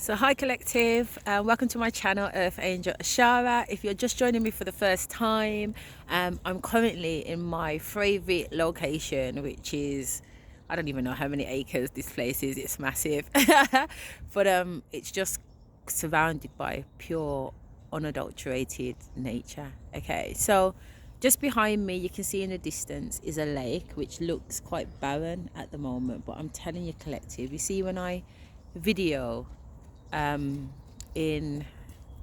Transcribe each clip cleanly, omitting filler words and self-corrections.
So hi collective, welcome to my channel Earth Angel Ashara. If you're just joining me for the first time, I'm currently in my favorite location, which is, I don't even know how many acres this place is, it's massive. But it's just surrounded by pure unadulterated nature. Okay, so just behind me you can see in the distance is a lake which looks quite barren at the moment, but I'm telling you collective, you see when I video in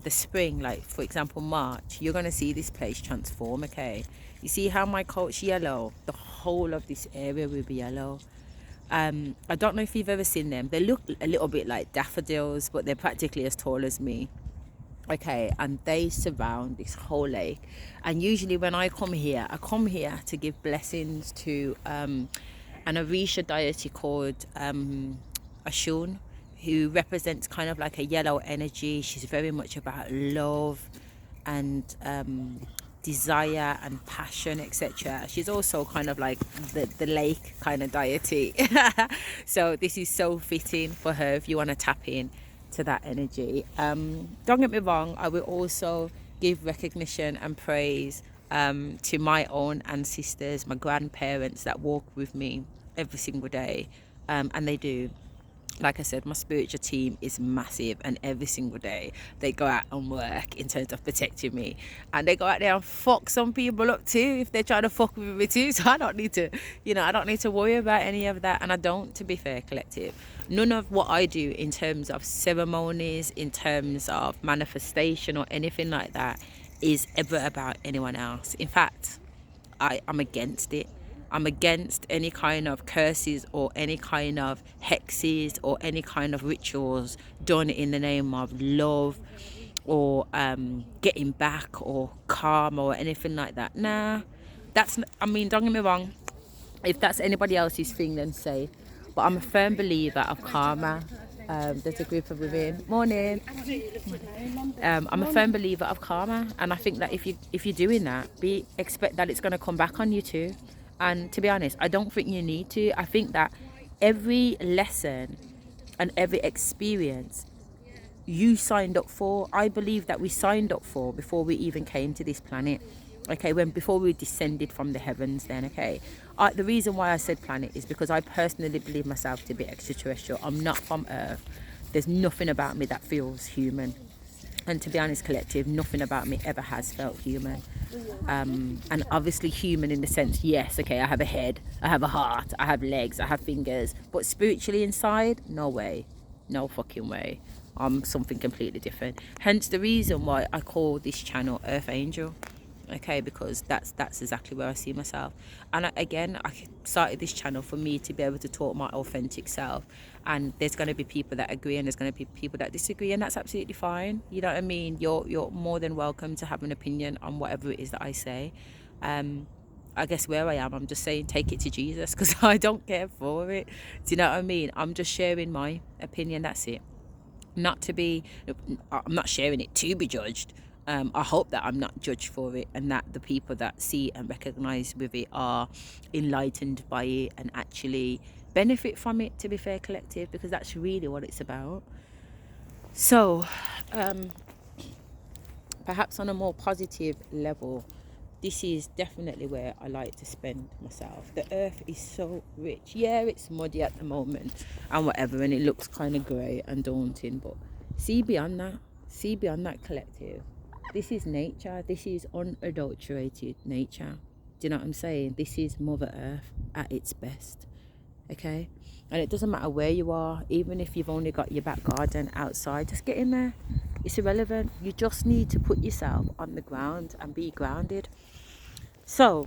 the spring, like for example March, you're going to see this place transform. Okay, you see how my coat's yellow, the whole of this area will be yellow. I don't know if you've ever seen them. They look a little bit like daffodils, but they're practically as tall as me. Okay, and they surround this whole lake. And usually when I come here to give blessings to an Orisha deity called Ashun, who represents kind of like a yellow energy. She's very much about love and desire and passion, etc. She's also kind of like the lake kind of deity. So this is so fitting for her if you want to tap in to that energy. Don't get me wrong, I will also give recognition and praise to my own ancestors, my grandparents that walk with me every single day, and they do. Like I said, my spiritual team is massive, and every single day they go out and work in terms of protecting me, and they go out there and fuck some people up too if they're trying to fuck with me too. So I don't need to, I don't need to worry about any of that. And I don't, to be fair collective, none of what I do in terms of ceremonies, in terms of manifestation or anything like that is ever about anyone else. In fact, I'm against it. I'm against any kind of curses or any kind of hexes or any kind of rituals done in the name of love or getting back or karma or anything like that. Nah, I mean, don't get me wrong. If that's anybody else's thing, then say. But I'm a firm believer of karma. There's a group of women. Morning. I'm a firm believer of karma, and I think that if you're doing that, expect that it's going to come back on you too. And to be honest, I don't think you need to. I think that every lesson and every experience you signed up for, I believe that we signed up for before we even came to this planet. Okay, before we descended from the heavens. Then okay, the reason why I said planet is because I personally believe myself to be extraterrestrial. I'm not from Earth. There's nothing about me that feels human. And to be honest collective, nothing about me ever has felt human. And obviously human in the sense, yes, okay, I have a head, I have a heart, I have legs, I have fingers, but spiritually inside, no way, no fucking way. I'm something completely different. Hence the reason why I call this channel Earth Angel. Okay, because that's exactly where I see myself. And I started this channel for me to be able to talk my authentic self, and there's going to be people that agree and there's going to be people that disagree, and that's absolutely fine. You know what I mean? You're more than welcome to have an opinion on whatever it is that I say. I guess where I am, I'm just saying take it to Jesus, because I don't care for it. Do you know what I mean? I'm just sharing my opinion, that's it. I'm not sharing it to be judged. I hope that I'm not judged for it, and that the people that see and recognize with it are enlightened by it and actually benefit from it, to be fair collective, because that's really what it's about. So perhaps on a more positive level, this is definitely where I like to spend myself. The earth is so rich. Yeah, it's muddy at the moment and whatever, and it looks kind of grey and daunting, but see beyond that collective. This is nature. This is unadulterated nature. Do you know what I'm saying? This is Mother Earth at its best. Okay? And it doesn't matter where you are, even if you've only got your back garden outside, just get in there. It's irrelevant. You just need to put yourself on the ground and be grounded. So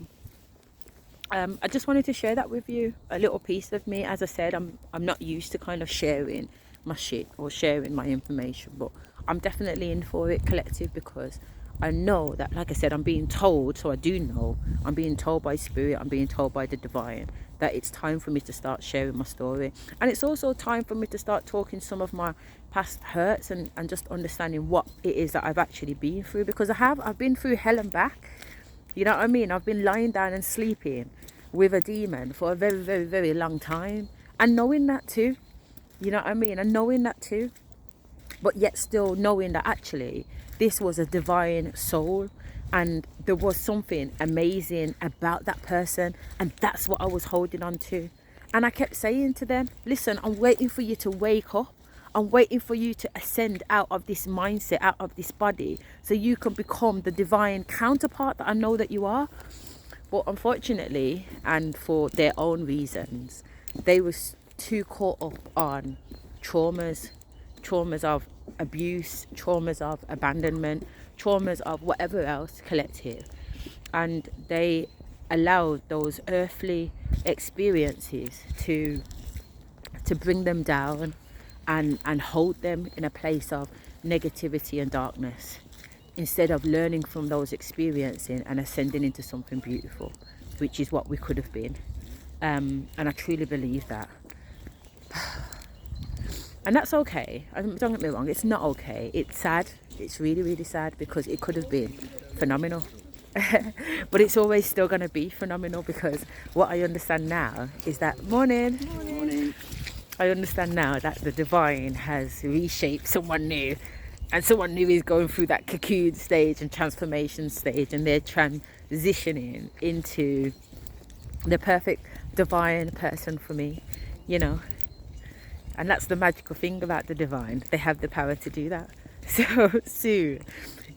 I just wanted to share that with you, a little piece of me. As I said, I'm not used to kind of sharing my shit or sharing my information, but I'm definitely in for it collective, because I know that, like I said, I'm being told, so I do know, I'm being told by spirit, I'm being told by the divine, that it's time for me to start sharing my story. And it's also time for me to start talking some of my past hurts and just understanding what it is that I've actually been through, because I've been through hell and back. You know what I mean? I've been lying down and sleeping with a demon for a very, very, very long time, and knowing that too. You know what I mean? And knowing that too. but yet still knowing that actually this was a divine soul and there was something amazing about that person, and that's what I was holding on to. And I kept saying to them, listen, I'm waiting for you to wake up. I'm waiting for you to ascend out of this mindset, out of this body, so you can become the divine counterpart that I know that you are. But unfortunately, and for their own reasons, they were too caught up on traumas of abuse, traumas of abandonment, traumas of whatever else collective. And they allowed those earthly experiences to bring them down and hold them in a place of negativity and darkness, instead of learning from those experiences and ascending into something beautiful, which is what we could have been. And I truly believe that. And that's okay. Don't get me wrong, it's not okay. It's sad. It's really, really sad, because it could have been phenomenal. But it's always still going to be phenomenal, because what I understand now is that... Morning. I understand now that the divine has reshaped someone new, and someone new is going through that cocoon stage and transformation stage, and they're transitioning into the perfect divine person for me, you know. And that's the magical thing about the divine. They have the power to do that. So soon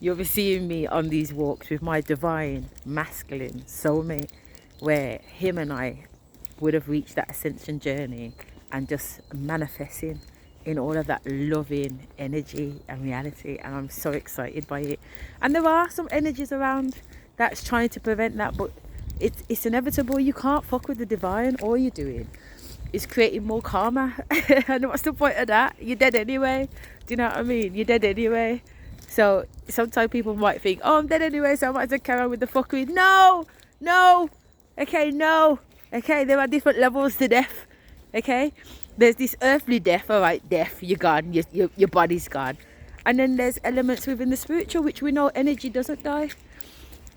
you'll be seeing me on these walks with my divine masculine soulmate, where him and I would have reached that ascension journey and just manifesting in all of that loving energy and reality. And I'm so excited by it. And there are some energies around that's trying to prevent that, but it's inevitable. You can't fuck with the divine. All you're doing is creating more karma. And what's the point of that? You're dead anyway. Do you know what I mean? You're dead anyway. So sometimes people might think, oh, I'm dead anyway, so I might as well carry on with the fuckery. No. Okay, no. Okay, there are different levels to death. Okay, there's this earthly death. All right, death, you're gone. Your body's gone. And then there's elements within the spiritual, which we know energy doesn't die.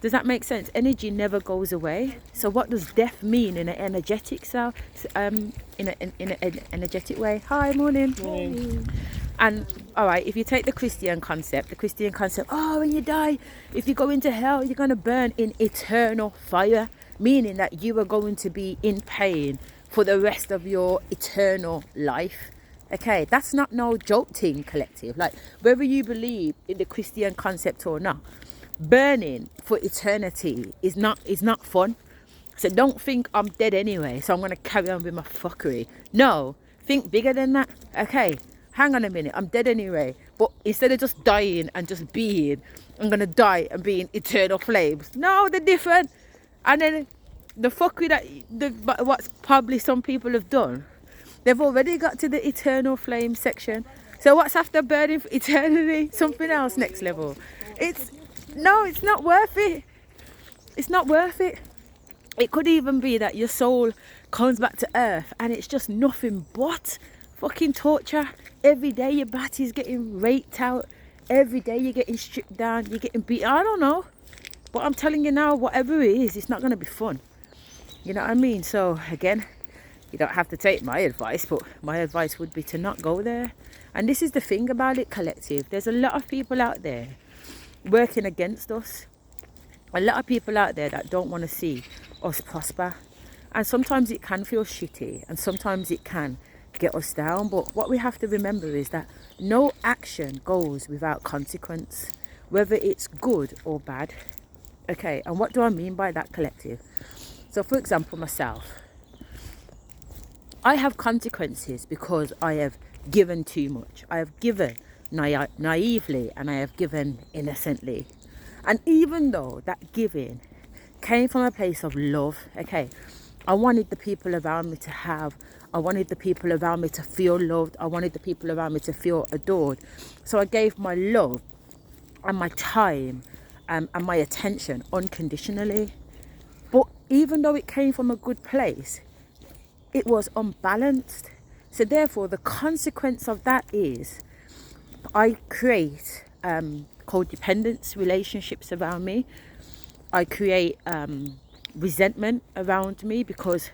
Does that make sense? Energy never goes away. So what does death mean in an energetic in an energetic way? Hi, morning. And all right, if you take the Christian concept, oh, when you die, if you go into hell, you're going to burn in eternal fire, meaning that you are going to be in pain for the rest of your eternal life. Okay, that's not no joke thing, collective. Like, whether you believe in the Christian concept or not, burning for eternity is not fun. So don't think I'm dead anyway, so I'm going to carry on with my fuckery. No, think bigger than that. Okay, hang on a minute, I'm dead anyway, but instead of just dying and just being, I'm going to die and be in eternal flames. No, they're different. And then the fuckery what's probably some people have done, they've already got to the eternal flame section. So what's after burning for eternity? Something else, next level. It's not worth it. It's not worth it. It could even be that your soul comes back to earth and it's just nothing but fucking torture. Every day your body's getting raped out. Every day you're getting stripped down. You're getting beaten. I don't know. But I'm telling you now, whatever it is, it's not going to be fun. You know what I mean? So again, you don't have to take my advice, but my advice would be to not go there. And this is the thing about it, collective. There's a lot of people out there working against us. A lot of people out there that don't want to see us prosper. And sometimes it can feel shitty, and sometimes it can get us down. But what we have to remember is that no action goes without consequence, whether it's good or bad. Okay, and what do I mean by that, collective? So for example, myself, I have consequences because I have given too much. I have given naively, and I have given innocently. And even though that giving came from a place of love, okay, I wanted the people around me I wanted the people around me to feel loved. I wanted the people around me to feel adored. So I gave my love and my time and my attention unconditionally. But even though it came from a good place, it was unbalanced. So therefore, the consequence of that is I create codependence relationships around me. I create resentment around me, because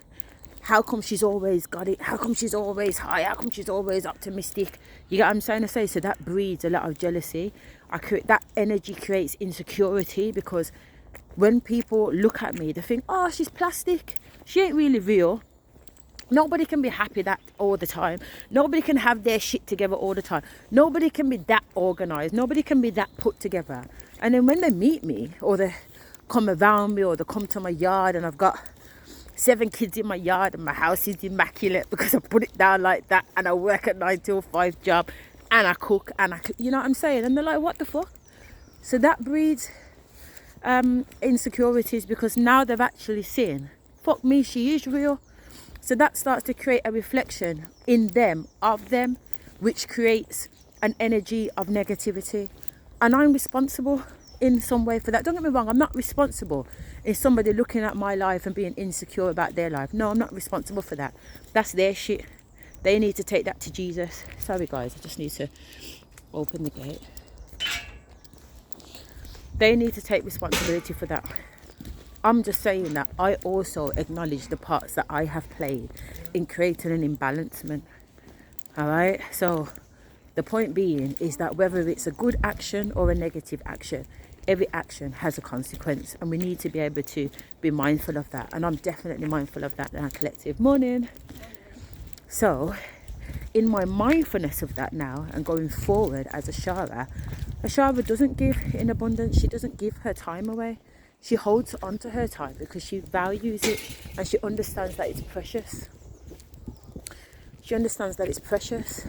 How come she's always got it? How come she's always high? How come she's always optimistic? You get what I'm trying to say? So that breeds a lot of jealousy. That energy creates insecurity, because when people look at me, they think, oh, she's plastic. She ain't really real. Nobody can be happy that all the time. Nobody can have their shit together all the time. Nobody can be that organized. Nobody can be that put together. And then when they meet me, or they come around me, or they come to my yard, and I've got 7 kids in my yard, and my house is immaculate because I put it down like that, and I work a 9 to 5 job, and I cook, you know what I'm saying? And they're like, what the fuck? So that breeds insecurities, because now they've actually seen, fuck me, she is real. So that starts to create a reflection in them, of them, which creates an energy of negativity. And I'm responsible in some way for that. Don't get me wrong, I'm not responsible in somebody looking at my life and being insecure about their life. No, I'm not responsible for that. That's their shit. They need to take that to Jesus. Sorry guys, I just need to open the gate. They need to take responsibility for that. I'm just saying that I also acknowledge the parts that I have played in creating an imbalancement. All right, so the point being is that whether it's a good action or a negative action, every action has a consequence, and we need to be able to be mindful of that. And I'm definitely mindful of that in our collective. Morning. So in my mindfulness of that now, and going forward as a Shara doesn't give in abundance. She doesn't give her time away. She holds on to her time because she values it, and she understands that it's precious. She understands that it's precious.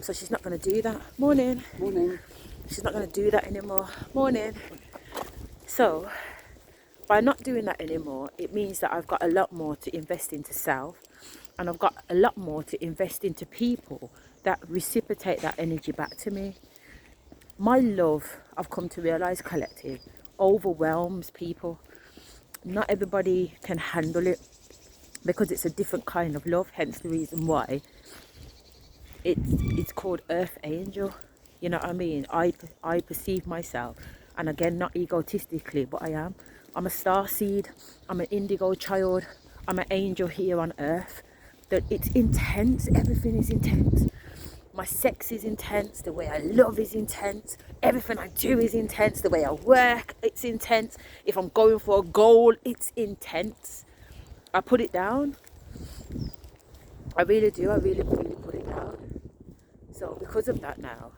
So she's not going to do that. Morning. Morning. She's not going to do that anymore. Morning. So by not doing that anymore, it means that I've got a lot more to invest into self, and I've got a lot more to invest into people that reciprocate that energy back to me. My love, I've come to realise, collective, overwhelms people. Not everybody can handle it, because it's a different kind of love, hence the reason why it's called Earth Angel. You know what I mean? I perceive myself, and again, not egotistically, but I'm a star seed, I'm an indigo child, I'm an angel here on earth. That it's intense, everything is intense. My sex is intense, the way I love is intense, everything I do is intense, the way I work, it's intense. If I'm going for a goal, it's intense. I put it down. I really do, I really put it down. So because of that now,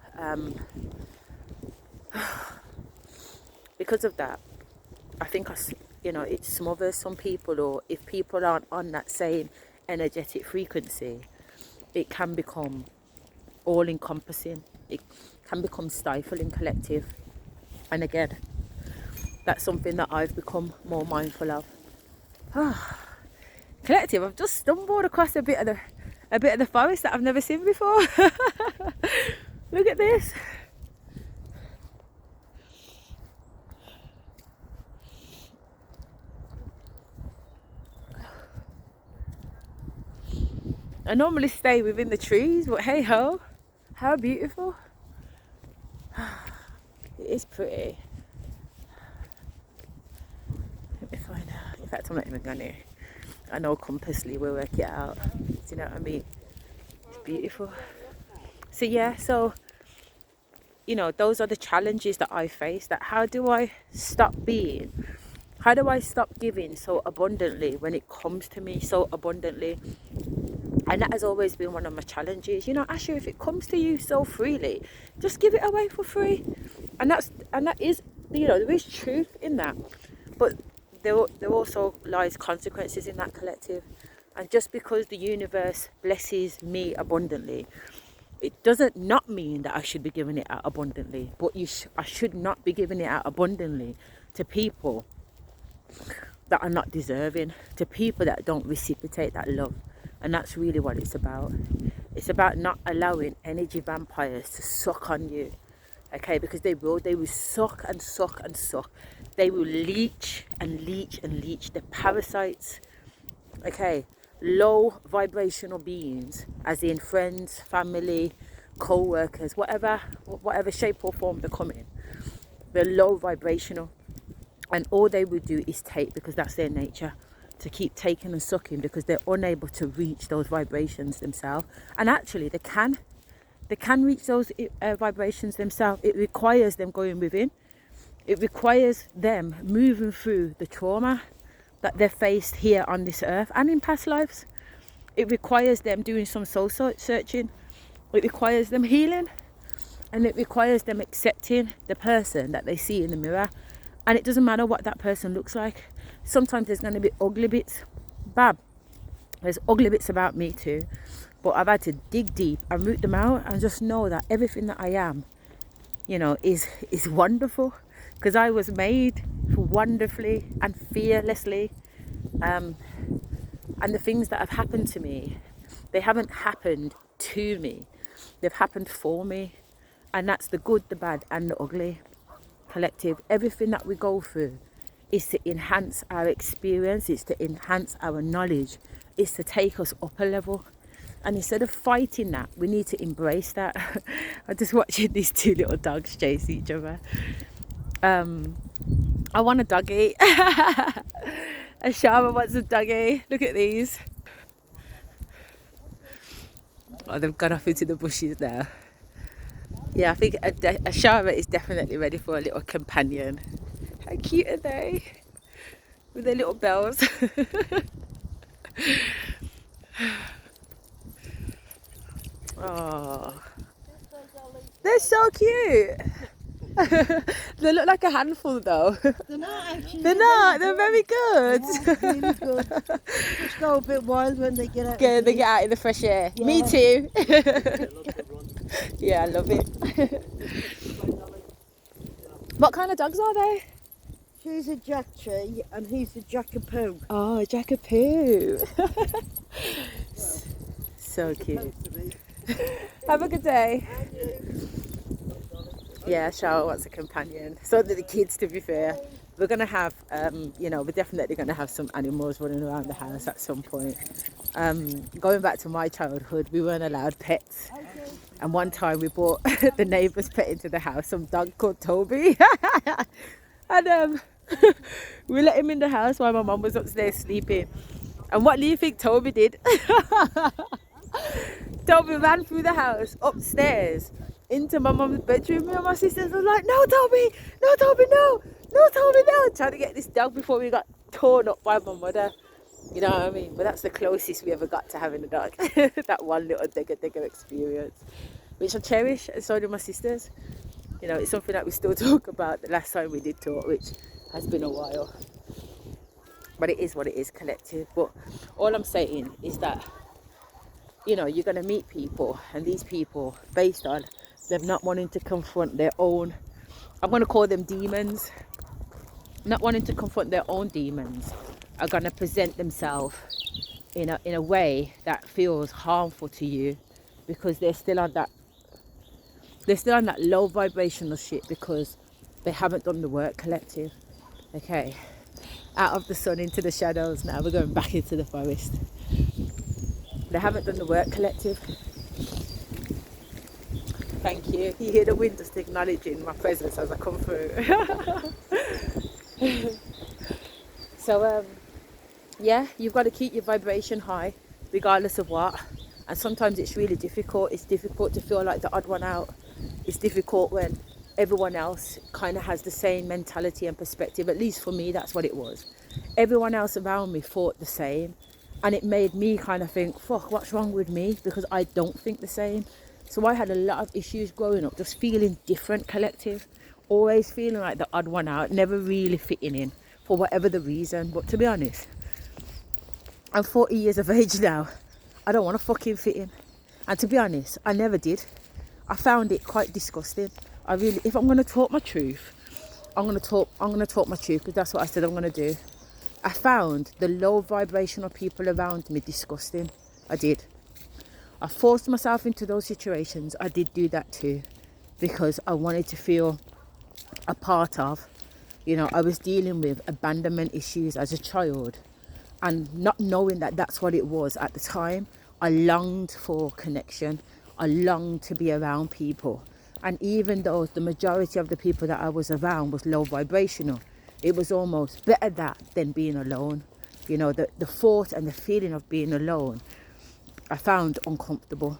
because of that, I think it smothers some people, or if people aren't on that same energetic frequency, it can become all-encompassing. It can become stifling, collective. And again, that's something that I've become more mindful of. Collective, I've just stumbled across a bit of the forest that I've never seen before. Look at this. I normally stay within the trees, but hey ho, how beautiful. It is pretty. Let me find out. In fact, I'm not even going to. I know compassly we'll work it out. Do you know what I mean? It's beautiful. So yeah, those are the challenges that I face. That how do I stop giving so abundantly when it comes to me so abundantly? And that has always been one of my challenges. Asher, if it comes to you so freely, just give it away for free. And that is, there is truth in that. But there also lies consequences in that, collective. And just because the universe blesses me abundantly, it doesn't not mean that I should be giving it out abundantly. But I should not be giving it out abundantly to people that are not deserving, to people that don't reciprocate that love. And that's really what it's about. It's about not allowing energy vampires to suck on you. Okay, because they will suck and suck and suck. They will leech and leech and leech. They're parasites. Okay, low vibrational beings, as in friends, family, co-workers, whatever shape or form they're coming. They're low vibrational. And all they will do is take, because that's their nature. to keep taking and sucking because they're unable to reach those vibrations themselves. And actually they can reach those vibrations themselves. It requires them going within. It requires them moving through the trauma that they've faced here on this earth and in past lives. It requires them doing some soul searching. It requires them healing. And it requires them accepting the person that they see in the mirror. And it doesn't matter what that person looks like. Sometimes there's going to be ugly bits. Bab. There's ugly bits about me too. But I've had to dig deep and root them out and just know that everything that I am, you know, is wonderful. Because I was made wonderfully and fearlessly. And the things that have happened to me, they haven't happened to me. They've happened for me. And that's the good, the bad and the ugly. Collective. Everything that we go through is to enhance our experience. It's to enhance our knowledge. It's to take us up a level. And instead of fighting that, we need to embrace that. I'm just watching these two little dogs chase each other. I want a doggy. Ashara wants a doggy. Look at these. Oh, they've gone off into the bushes now. Yeah, I think Ashara is definitely ready for a little companion. How cute are they? With their little bells. Oh, they're so cute. They look like a handful though. They're not actually. They're not. They're very good. Yeah, really good. Just go a bit wild when they get out. They get out in the fresh air. Yeah. Me too. Yeah, I love it. What kind of dogs are they? She's a Jack Tree and he's a Jackapoo. Oh, a Jackapoo. So cute. Have a good day. Yeah, Charlotte wants a companion. So do the kids, to be fair. We're going to have, you know, we're definitely going to have some animals running around the house at some point. Going back to my childhood, we weren't allowed pets. And one time we brought the neighbour's pet into the house, some dog called Toby. And we let him in the house while my mum was upstairs sleeping. And what do you think Toby did? Toby ran through the house, upstairs, into my mum's bedroom. Me and my sisters were like, no Toby, no Toby, no, no Toby, no. Trying to get this dog before we got torn up by my mother. You know what I mean? But that's the closest we ever got to having a dog. That one little digger experience, which I cherish, and so do my sisters. You know, it's something that we still talk about. The last time we did talk, which has been a while. But it is what it is, collective. But all I'm saying is that, you know, you're going to meet people, and these people, based on them not wanting to confront their own, I'm going to call them demons, not wanting to confront their own demons, are going to present themselves in a way that feels harmful to you, because they're still on that low vibrational shit, because they haven't done the work, collective. Okay, out of the sun into the shadows. Now we're going back into the forest. They haven't done the work, collective. Thank you. You hear the wind just acknowledging my presence as I come through. So yeah, you've got to keep your vibration high regardless of what. And sometimes it's really difficult. It's difficult to feel like the odd one out. It's difficult when everyone else kind of has the same mentality and perspective. At least for me, that's what it was. Everyone else around me thought the same. And it made me kind of think, fuck, what's wrong with me? Because I don't think the same. So I had a lot of issues growing up, just feeling different, collective. Always feeling like the odd one out, never really fitting in for whatever the reason. But to be honest, I'm 40 years of age now. I don't want to fucking fit in. And to be honest, I never did. I found it quite disgusting. I really, if I'm going to talk my truth, I'm going to talk my truth, because that's what I said I'm going to do. I found the low vibrational people around me disgusting. I did. I forced myself into those situations. I did do that too, because I wanted to feel a part of. You know, I was dealing with abandonment issues as a child, and not knowing that that's what it was at the time, I longed for connection. I longed to be around people. And even though the majority of the people that I was around was low vibrational, it was almost better that than being alone. You know, the thought and the feeling of being alone, I found uncomfortable.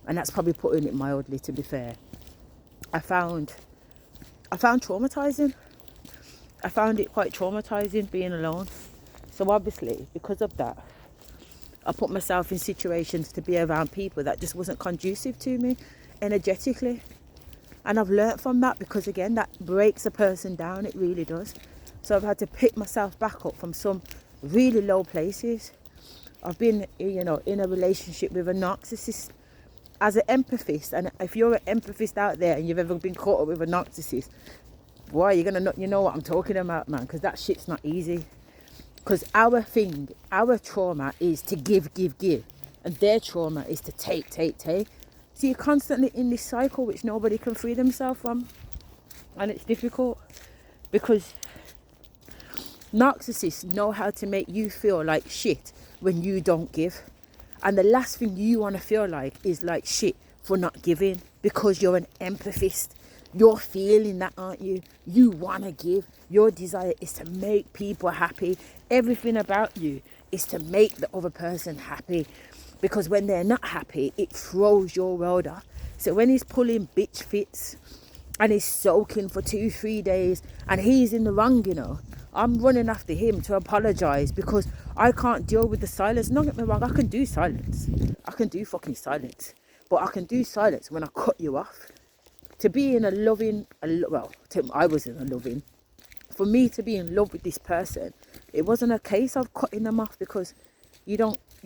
And that's probably putting it mildly, to be fair. I found traumatizing. I found it quite traumatizing being alone. So obviously, because of that, I put myself in situations to be around people that just wasn't conducive to me energetically. And I've learnt from that, because again, that breaks a person down. It really does. So I've had to pick myself back up from some really low places. I've been, you know, in a relationship with a narcissist. As an empathist, and if you're an empathist out there and you've ever been caught up with a narcissist, boy, you're gonna know, you know what I'm talking about, man, because that shit's not easy. Because our trauma is to give, and their trauma is to take. So you're constantly in this cycle which nobody can free themselves from, and it's difficult because narcissists know how to make you feel like shit when you don't give. And the last thing you want to feel like is like shit for not giving, because you're an empathist. You're feeling that, aren't you? You want to give. Your desire is to make people happy. Everything about you is to make the other person happy, because when they're not happy, it throws your world off. So when he's pulling bitch fits and he's soaking for 2-3 days and he's in the wrong, you know, I'm running after him to apologise because I can't deal with the silence. Don't get me wrong, I can do silence. I can do fucking silence. But I can do silence when I cut you off. To be in a loving, I was in a loving. For me to be in love with this person, it wasn't a case of cutting them off, because you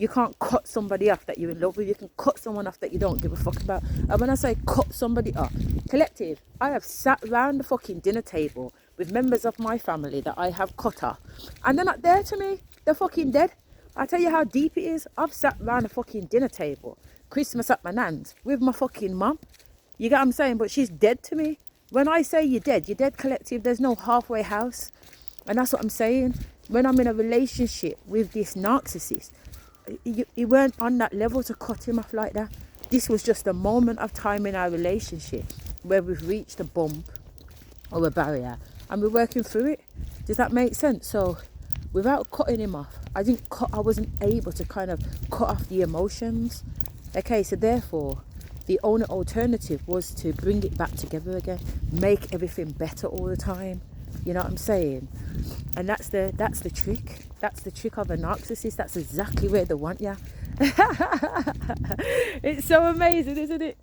can't cut somebody off that you're in love with. You can cut someone off that you don't give a fuck about. And when I say cut somebody off, collective, I have sat round the fucking dinner table with members of my family that I have cut off, and they're not there to me. They're fucking dead. I tell you how deep it is. I've sat round a fucking dinner table, Christmas at my nan's, with my fucking mum. You get what I'm saying? But she's dead to me. When I say you're dead, collective. There's no halfway house. And that's what I'm saying. When I'm in a relationship with this narcissist, you weren't on that level to cut him off like that. This was just a moment of time in our relationship where we've reached a bump or a barrier and we're working through it. Does that make sense? So without cutting him off, I wasn't able to kind of cut off the emotions. Okay, so therefore, the only alternative was to bring it back together again, make everything better all the time. You know what I'm saying? And that's the trick. That's the trick of a narcissist. That's exactly where they want you. It's so amazing, isn't it?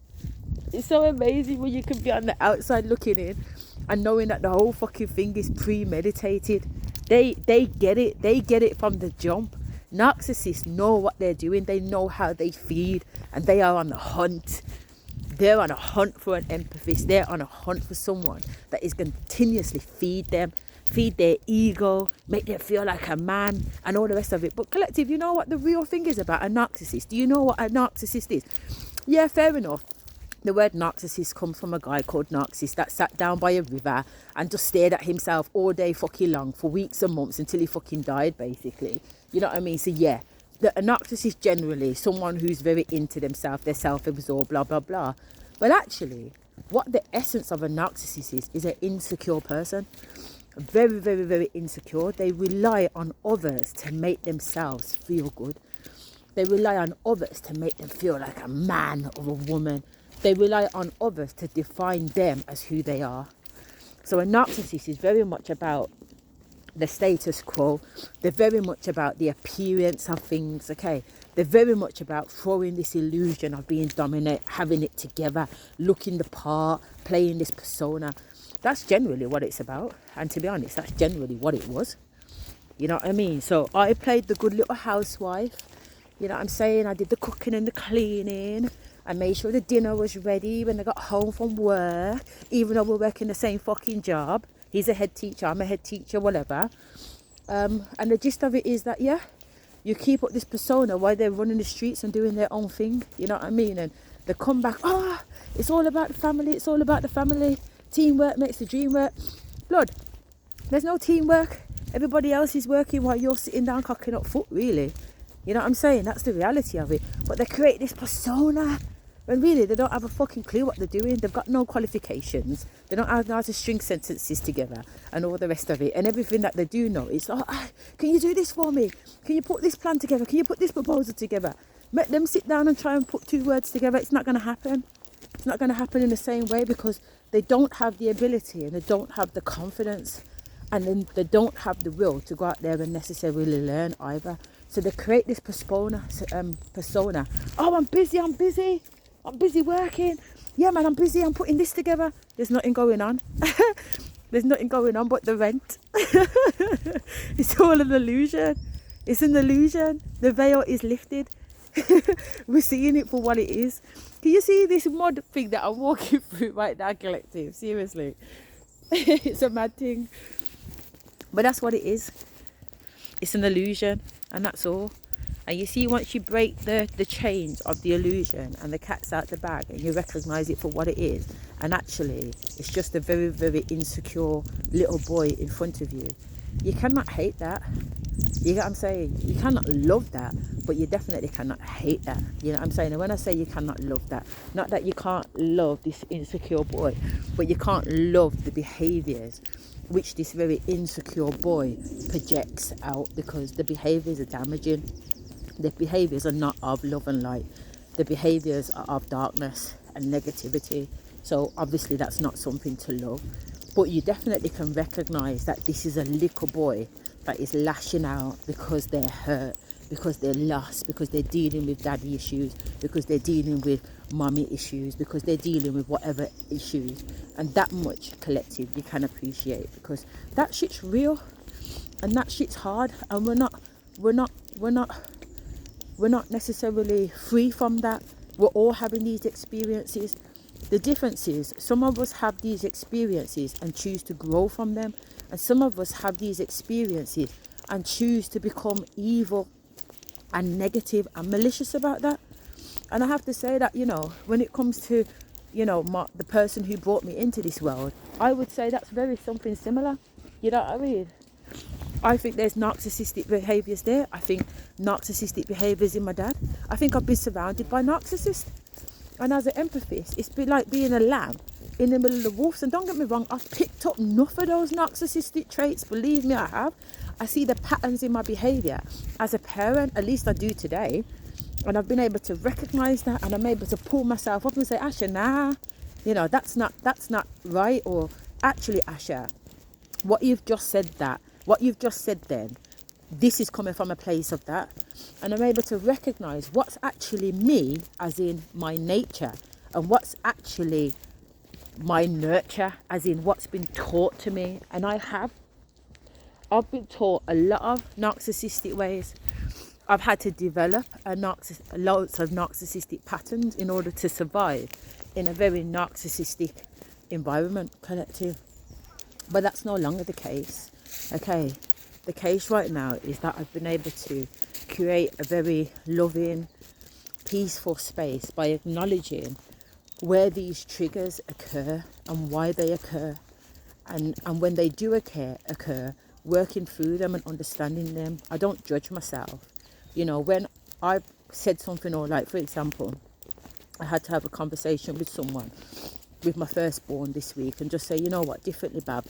It's so amazing when you can be on the outside looking in and knowing that the whole fucking thing is premeditated. They get it. They get it from the jump. Narcissists know what they're doing. They know how they feed, and they are on the hunt. They're on a hunt for an empathist. They're on a hunt for someone that is continuously feed them, feed their ego, make them feel like a man, and all the rest of it. But collective, you know what the real thing is about a narcissist? Do you know what a narcissist is? Yeah, fair enough. The word narcissist comes from a guy called Narcissus that sat down by a river and just stared at himself all day fucking long for weeks and months until he fucking died, basically. You know what I mean? So yeah, a narcissist generally, someone who's very into themselves, they're self-absorbed, blah, blah, blah. Well, actually, what the essence of a narcissist is an insecure person. Very, very, very insecure. They rely on others to make themselves feel good. They rely on others to make them feel like a man or a woman. They rely on others to define them as who they are. So a narcissist is very much about the status quo. They're very much about the appearance of things, okay? They're very much about throwing this illusion of being dominant, having it together, looking the part, playing this persona. That's generally what it's about. And to be honest, that's generally what it was. You know what I mean? So I played the good little housewife. You know what I'm saying? I did the cooking and the cleaning. I made sure the dinner was ready when I got home from work, even though we're working the same fucking job. He's a head teacher, I'm a head teacher, whatever. And the gist of it is that, yeah, you keep up this persona while they're running the streets and doing their own thing. You know what I mean? And they come back, it's all about the family, it's all about the family. Teamwork makes the dream work. Blood, there's no teamwork. Everybody else is working while you're sitting down cocking up foot, really. You know what I'm saying? That's the reality of it. But they create this persona when really they don't have a fucking clue what they're doing. They've got no qualifications. They don't know how to string sentences together and all the rest of it. And everything that they do know is, oh, can you do this for me? Can you put this plan together? Can you put this proposal together? Let them sit down and try and put two words together. It's not going to happen. It's not going to happen in the same way because they don't have the ability and they don't have the confidence, and then they don't have the will to go out there and necessarily learn either. So they create this persona. Oh, I'm busy working. Yeah, man, I'm busy. I'm putting this together. There's nothing going on. There's nothing going on but the rent. It's all an illusion. It's an illusion. The veil is lifted. We're seeing it for what it is. Can you see this mud thing that I'm walking through right now, collective? Seriously. It's a mad thing. But that's what it is. It's an illusion, and that's all. And you see, once you break the chains of the illusion and the cat's out the bag and you recognise it for what it is, and actually it's just a very, very insecure little boy in front of you, you cannot hate that. You get what I'm saying? You cannot love that, but you definitely cannot hate that. You know what I'm saying? And when I say you cannot love that, not that you can't love this insecure boy, but you can't love the behaviours which this very insecure boy projects out, because the behaviours are damaging. The behaviours are not of love and light. The behaviours are of darkness and negativity. So obviously that's not something to love. But you definitely can recognise that this is a little boy that is lashing out because they're hurt, because they're lost, because they're dealing with daddy issues, because they're dealing with mommy issues, because they're dealing with whatever issues. And that much, collective, you can appreciate, because that shit's real and that shit's hard, and we're not necessarily free from that. We're all having these experiences. The difference is some of us have these experiences and choose to grow from them, and some of us have these experiences and choose to become evil and negative and malicious about that. And I have to say that, you know, when it comes to, you know, the person who brought me into this world, I would say that's very something similar. You know what I mean? I think there's narcissistic behaviours there. I think narcissistic behaviours in my dad. I think I've been surrounded by narcissists. And as an empathist, it's been like being a lamb in the middle of the wolves. And don't get me wrong, I've picked up enough of those narcissistic traits. Believe me, I have. I see the patterns in my behaviour. As a parent, at least I do today. And I've been able to recognise that, and I'm able to pull myself up and say, Asha, nah, you know, that's not right. Or actually, Asha, what you've just said then, this is coming from a place of that. And I'm able to recognise what's actually me, as in my nature, and what's actually my nurture, as in what's been taught to me. And I've been taught a lot of narcissistic ways. I've had to develop loads of narcissistic patterns in order to survive in a very narcissistic environment, collective. But that's no longer the case. Okay, the case right now is that I've been able to create a very loving, peaceful space by acknowledging where these triggers occur and why they occur, and when they do occur, working through them and understanding them. I don't judge myself. You know, when I said something, or like, for example, I had to have a conversation with someone, with my firstborn this week, and just say, you know what, differently, Bab,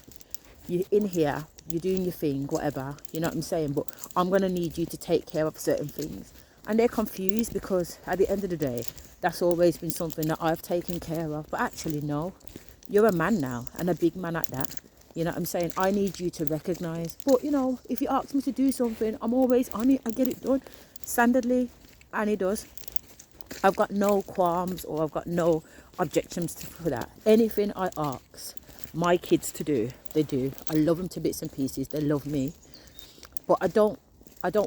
you're in here, you're doing your thing, whatever, you know what I'm saying, but I'm going to need you to take care of certain things. And they're confused, because at the end of the day, that's always been something that I've taken care of. But actually, no, you're a man now, and a big man at that. You know what I'm saying? I need you to recognise. But, you know, if you ask me to do something, I'm always on it. I get it done. Standardly, and he does. I've got no qualms, or I've got no objections for that. Anything I ask my kids to do, they do. I love them to bits and pieces. They love me. But I don't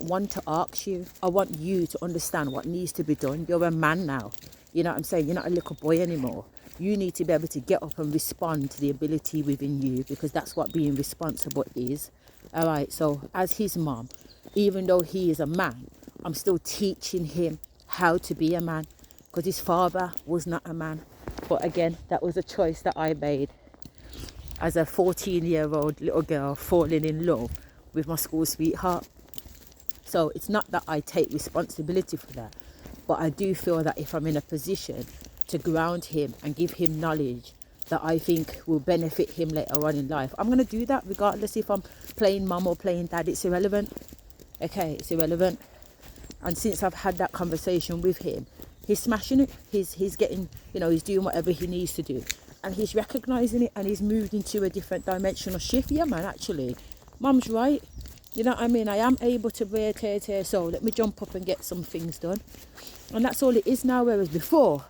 want to ask you. I want you to understand what needs to be done. You're a man now. You know what I'm saying? You're not a little boy anymore. You need to be able to get up and respond to the ability within you, because that's what being responsible is. All right, so as his mom, even though he is a man, I'm still teaching him how to be a man, because his father was not a man. But again, that was a choice that I made as a 14-year-old little girl falling in love with my school sweetheart. So it's not that I take responsibility for that, but I do feel that if I'm in a position to ground him and give him knowledge that I think will benefit him later on in life, I'm going to do that regardless if I'm playing mum or playing dad. It's irrelevant. Okay, it's irrelevant. And since I've had that conversation with him, he's smashing it. He's getting, he's doing whatever he needs to do. And he's recognising it, and he's moved into a different dimensional shift. Yeah, man, actually. Mum's right. You know what I mean? I am able to wear tear, so let me jump up and get some things done. And that's all it is now, whereas before,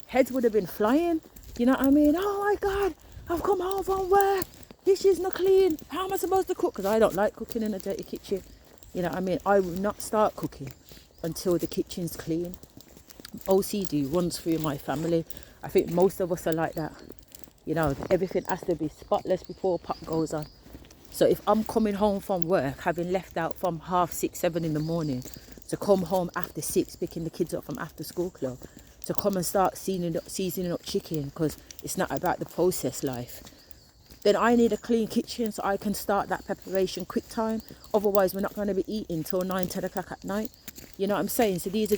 heads would have been flying. You know what I mean? Oh my God, I've come home from work. Dishes not clean. How am I supposed to cook? Because I don't like cooking in a dirty kitchen. You know what I mean? I will not start cooking until the kitchen's clean. OCD runs through my family. I think most of us are like that. Everything has to be spotless before pot goes on. So if I'm coming home from work, having left out from 6:30, 7 in the morning, to come home after 6, picking the kids up from after school club, to come and start seasoning up chicken, because it's not about the processed life, then I need a clean kitchen so I can start that preparation quick time. Otherwise, we're not going to be eating till 9, 10 o'clock at night. You know what I'm saying? So these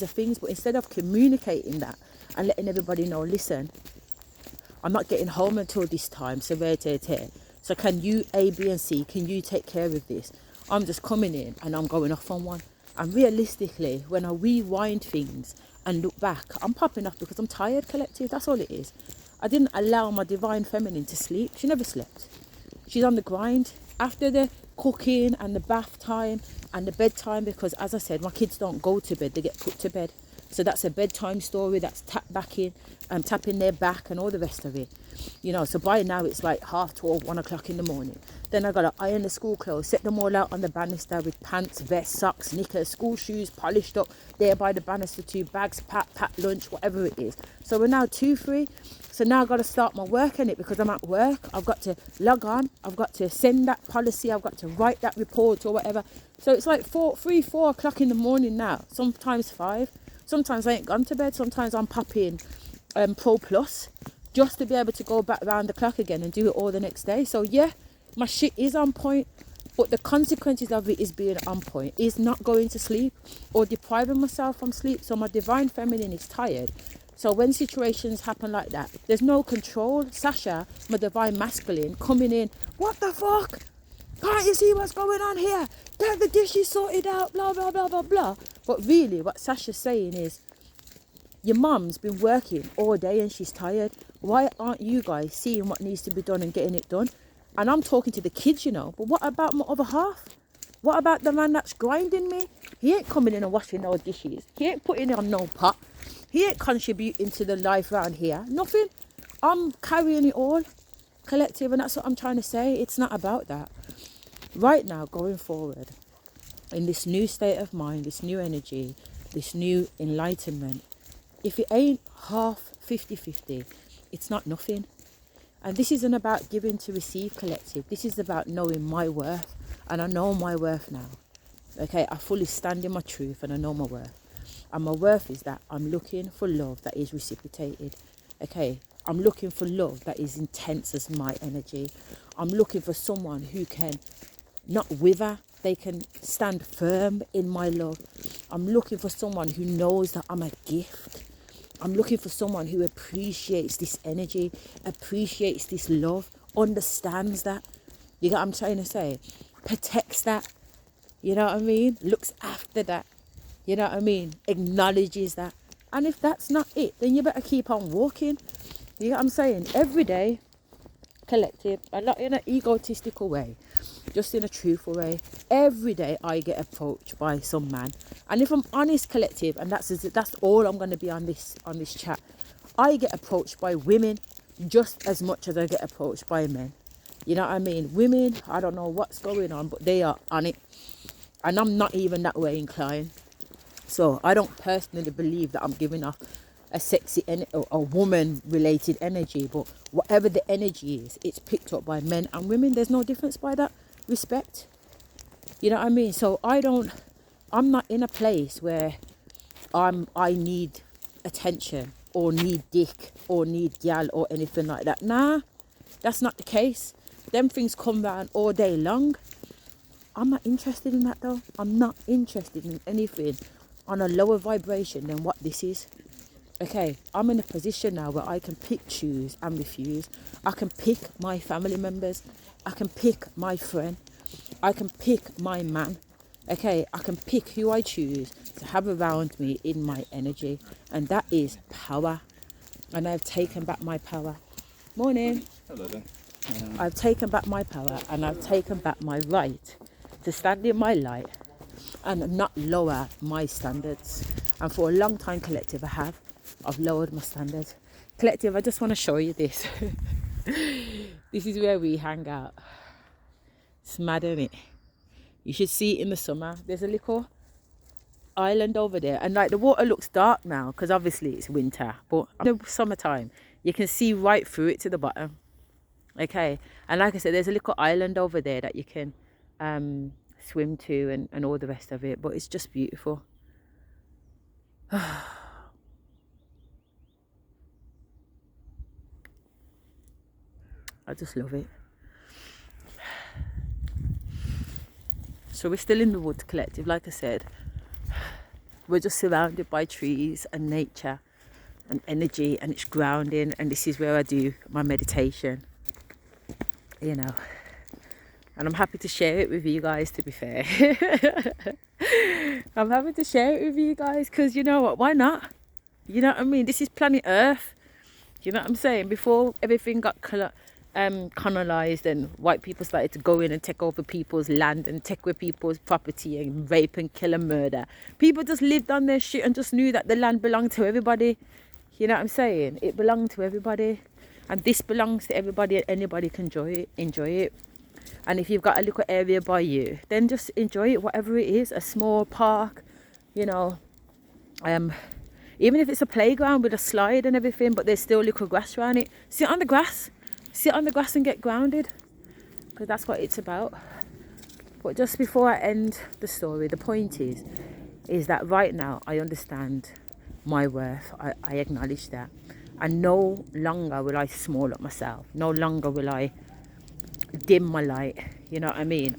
are things, but instead of communicating that and letting everybody know, listen, I'm not getting home until this time, so so can you, A, B and C, can you take care of this? I'm just coming in and I'm going off on one. And realistically, when I rewind things and look back, I'm popping off because I'm tired, collective. That's all it is. I didn't allow my divine feminine to sleep. She never slept. She's on the grind. After the cooking and the bath time and the bedtime, because as I said, my kids don't go to bed, they get put to bed. So that's a bedtime story, that's tapping their back and all the rest of it. So by now it's like 12:30, 1 o'clock in the morning. Then I got to iron the school clothes, set them all out on the banister with pants, vests, socks, knickers, school shoes, polished up there by the banister, 2 bags, pack lunch, whatever it is. So we're now 2-3. So now I've got to start my work in it because I'm at work. I've got to log on. I've got to send that policy. I've got to write that report or whatever. So it's like 4 o'clock in the morning now. Sometimes 5. Sometimes I ain't gone to bed. Sometimes I'm popping Pro Plus just to be able to go back round the clock again and do it all the next day. So yeah, my shit is on point. But the consequences of it is being on point, is not going to sleep or depriving myself from sleep. So my divine feminine is tired. So when situations happen like that, there's no control. Sasha, my divine masculine, coming in, what the fuck? Can't you see what's going on here? Get the dishes sorted out, blah, blah, blah, blah, blah. But really, what Sasha's saying is, your mum's been working all day and she's tired. Why aren't you guys seeing what needs to be done and getting it done? And I'm talking to the kids, but what about my other half? What about the man that's grinding me? He ain't coming in and washing no dishes. He ain't putting on no pot. He ain't contributing to the life around here. Nothing. I'm carrying it all, collective, and that's what I'm trying to say. It's not about that. Right now, going forward, in this new state of mind, this new energy, this new enlightenment, if it ain't half 50-50, it's not nothing. And this isn't about giving to receive, collective. This is about knowing my worth. And I know my worth now. Okay, I fully stand in my truth and I know my worth. And my worth is that I'm looking for love that is reciprocated. Okay, I'm looking for love that is intense as my energy. I'm looking for someone who can not wither. They can stand firm in my love. I'm looking for someone who knows that I'm a gift. I'm looking for someone who appreciates this energy, appreciates this love, understands that. You get what I'm trying to say? Protects that. You know what I mean? Looks after that. You know what I mean? Acknowledges that. And if that's not it, then you better keep on walking. You get what I'm saying? Every day, collective, and not in an egotistical way, just in a truthful way. Every day I get approached by some man. And if I'm honest, collective, and that's all I'm going to be on this chat, I get approached by women just as much as I get approached by men. You know what I mean? Women, I don't know what's going on, but they are on it. And I'm not even that way inclined. So I don't personally believe that I'm giving off a sexy or a woman-related energy. But whatever the energy is, it's picked up by men and women. There's no difference by that. Respect. You know what I mean? So I'm not in a place where I need attention or need dick or need gal or anything like that. Nah, that's not the case. Them things come round all day long. I'm not interested in that though. I'm not interested in anything on a lower vibration than what this is. Okay, I'm in a position now where I can pick, choose and refuse. I can pick my family members. I can pick my friend. I can pick my man. Okay, I can pick who I choose to have around me in my energy. And that is power. And I've taken back my power. Morning. Hello there. I've taken back my power and I've taken back my right to stand in my light and not lower my standards. And for a long time, collective, I've lowered my standards. Collective, I just want to show you this. This is where we hang out. It's mad, isn't it? You should see it in the summer. There's a little island over there, and like the water looks dark now because obviously it's winter, but in the summertime you can see right through it to the bottom. Okay, and like I said, there's a little island over there that you can swim to and all the rest of it, but it's just beautiful. I just love it. So we're still in the woods, collective, like I said. We're just surrounded by trees and nature and energy, and it's grounding, and this is where I do my meditation, you know. And I'm happy to share it with you guys, to be fair. I'm happy to share it with you guys because, you know what, why not? You know what I mean? This is planet Earth. You know what I'm saying? Before everything got colonized and white people started to go in and take over people's land and take away people's property and rape and kill and murder, people just lived on their shit and just knew that the land belonged to everybody. You know what I'm saying? It belonged to everybody, and this belongs to everybody, and anybody can enjoy it. And if you've got a little area by you, then just enjoy it, whatever it is. A small park, you know, even if it's a playground with a slide and everything, but there's still little grass around it. Sit on the grass and get grounded, because that's what it's about. But just before I end the story, the point is that right now I understand my worth. I acknowledge that, and no longer will I small up myself. No longer will I dim my light. You know what I mean?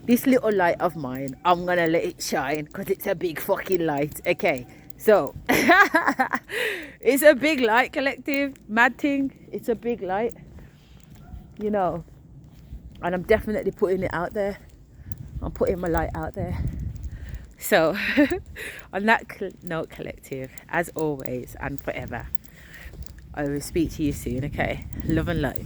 This little light of mine, I'm gonna let it shine, because it's a big fucking light. Okay, so it's a big light, collective, mad thing. It's a big light, you know, and I'm definitely putting it out there. I'm putting my light out there. So on that note, collective, as always and forever, I will speak to you soon. Okay, love and light.